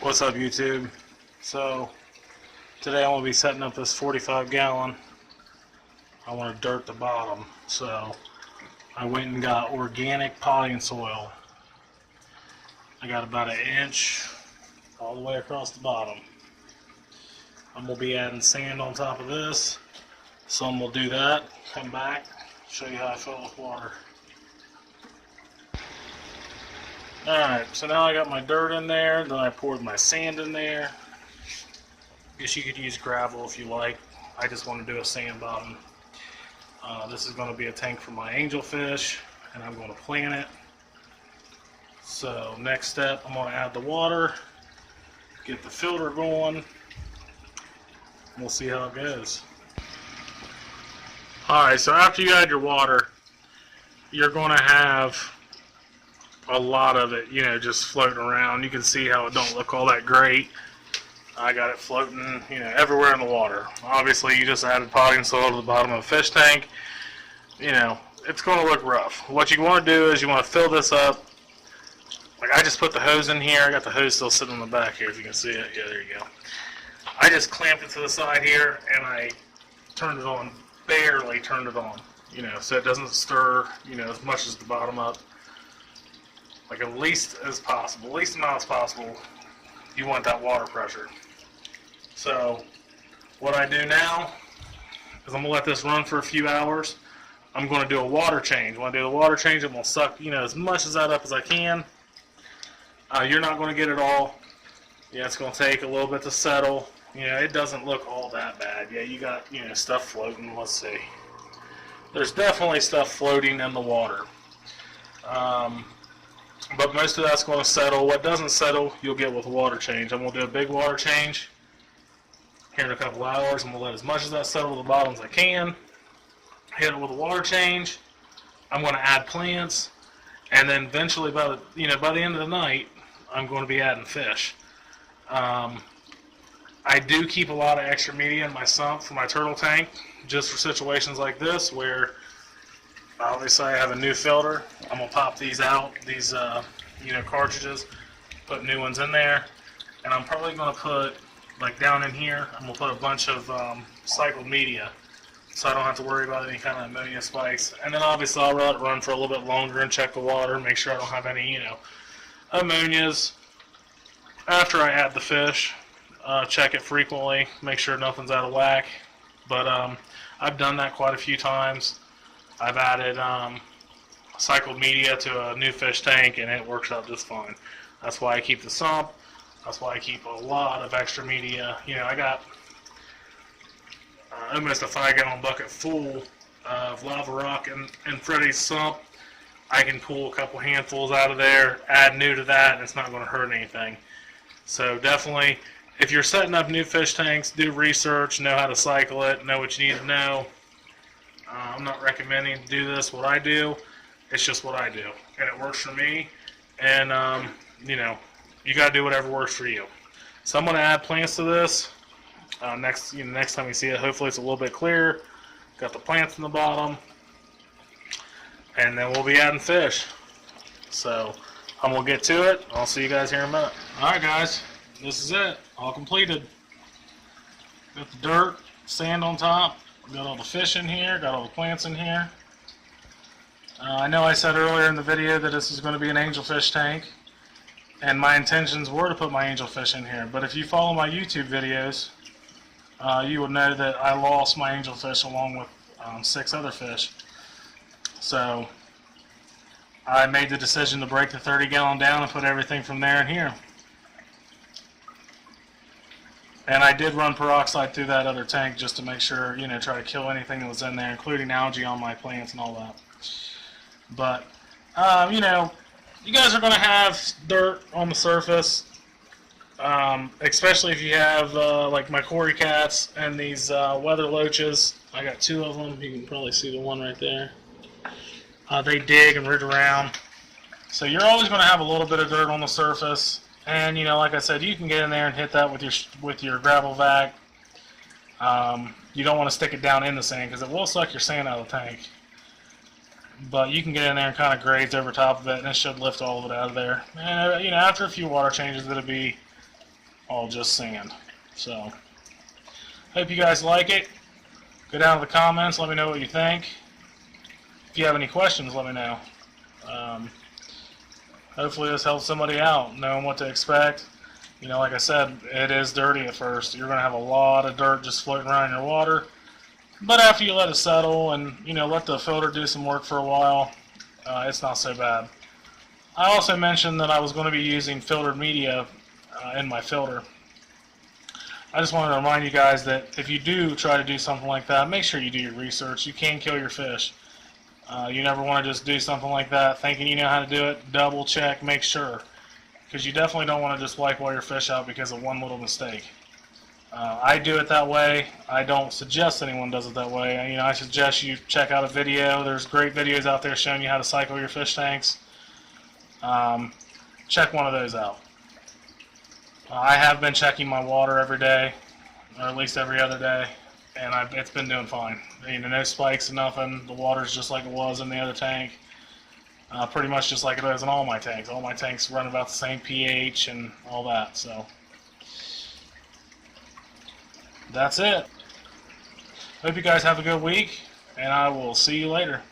What's up, YouTube? So today I'm going to be setting up this 45 gallon. I want to dirt the bottom, so I went and got organic potting soil. I got about an inch all the way across the bottom. I'm going to be adding sand on top of this. Some will do that, come back, show you how I fill it with water. Alright, so now I got my dirt in there, then I poured my sand in there. Guess you could use gravel if you like. I just want to do a sand bottom. This is going to be a tank for my angelfish, and I'm going to plant it. So next step, I'm going to add the water, get the filter going, and we'll see how it goes. Alright, so after you add your water, you're going to have a lot of it, just floating around. You can see how it don't look all that great. I got it floating, everywhere in the water. Obviously, you just added potting soil to the bottom of a fish tank. It's going to look rough. What you want to do is you want to fill this up. Like I just put the hose in here. I got the hose still sitting in the back here, if you can see it. Yeah, there you go. I just clamped it to the side here, and I turned it on, barely turned it on, so it doesn't stir, as much as the bottom up. Like at least as possible, least amount as possible, you want that water pressure. So what I do now is I'm going to let this run for a few hours. I'm going to do a water change. When I do the water change, I'm going to suck as much of that up as I can. You're not going to get it all. Yeah, it's going to take a little bit to settle. It doesn't look all that bad. Yeah, you got stuff floating. Let's see. There's definitely stuff floating in the water. But most of that's going to settle. What doesn't settle, you'll get with a water change. I'm going to do a big water change here in a couple hours. I'm going to let as much of that settle to the bottom as I can. Hit it with a water change. I'm going to add plants, and then eventually, by the end of the night, I'm going to be adding fish. I do keep a lot of extra media in my sump for my turtle tank, just for situations like this where obviously I have a new filter. I'm going to pop these out, these cartridges, put new ones in there, and I'm probably going to put, like down in here, I'm going to put a bunch of cycled media so I don't have to worry about any kind of ammonia spikes. And then obviously I'll let it run for a little bit longer and check the water, make sure I don't have any, ammonias. After I add the fish, check it frequently, make sure nothing's out of whack. But I've done that quite a few times. I've added cycled media to a new fish tank, and it works out just fine. That's why I keep the sump. That's why I keep a lot of extra media. I got almost a 5-gallon bucket full of lava rock in Freddy's sump. I can pull a couple handfuls out of there, add new to that, and it's not going to hurt anything. So definitely, if you're setting up new fish tanks, do research, know how to cycle it, know what you need to know. I'm not recommending to do this, what I do. It's just what I do, and it works for me. And you got to do whatever works for you. So I'm going to add plants to this. Next time you see it, hopefully it's a little bit clearer. Got the plants in the bottom, and then we'll be adding fish. So I'm gonna get to it. I'll see you guys here in a minute. All right, guys, this is it, all completed. Got the dirt, sand on top. Got all the fish in here. Got all the plants in here. I know I said earlier in the video that this is going to be an angelfish tank, and my intentions were to put my angelfish in here. But if you follow my YouTube videos, you will know that I lost my angelfish along with 6 other fish. So I made the decision to break the 30-gallon down and put everything from there in here. And I did run peroxide through that other tank just to make sure, try to kill anything that was in there, including algae on my plants and all that. But, you guys are going to have dirt on the surface, especially if you have, like my Cory cats and these weather loaches. I got 2 of them. You can probably see the one right there. They dig and root around. So you're always going to have a little bit of dirt on the surface. And like I said, you can get in there and hit that with your gravel vac. You don't want to stick it down in the sand because it will suck your sand out of the tank. But you can get in there and kind of graze over top of it, and it should lift all of it out of there. And after a few water changes, it'll be all just sand. So, hope you guys like it. Go down to the comments, let me know what you think. If you have any questions, let me know. Hopefully this helps somebody out, knowing what to expect. You know, like I said, it is dirty at first. You're going to have a lot of dirt just floating around in your water. But after you let it settle and, you know, let the filter do some work for a while, it's not so bad. I also mentioned that I was going to be using filtered media in my filter. I just wanted to remind you guys that if you do try to do something like that, make sure you do your research. You can kill your fish. You never want to just do something like that thinking you know how to do it. Double check, make sure. Because you definitely don't want to just wipe all your fish out because of one little mistake. I do it that way. I don't suggest anyone does it that way. You know, I suggest you check out a video. There's great videos out there showing you how to cycle your fish tanks. Check one of those out. I have been checking my water every day, or at least every other day, and it's been doing fine. You know, no spikes and nothing. The water's just like it was in the other tank. Pretty much just like it is in all my tanks. All my tanks run about the same pH and all that. So that's it. Hope you guys have a good week, and I will see you later.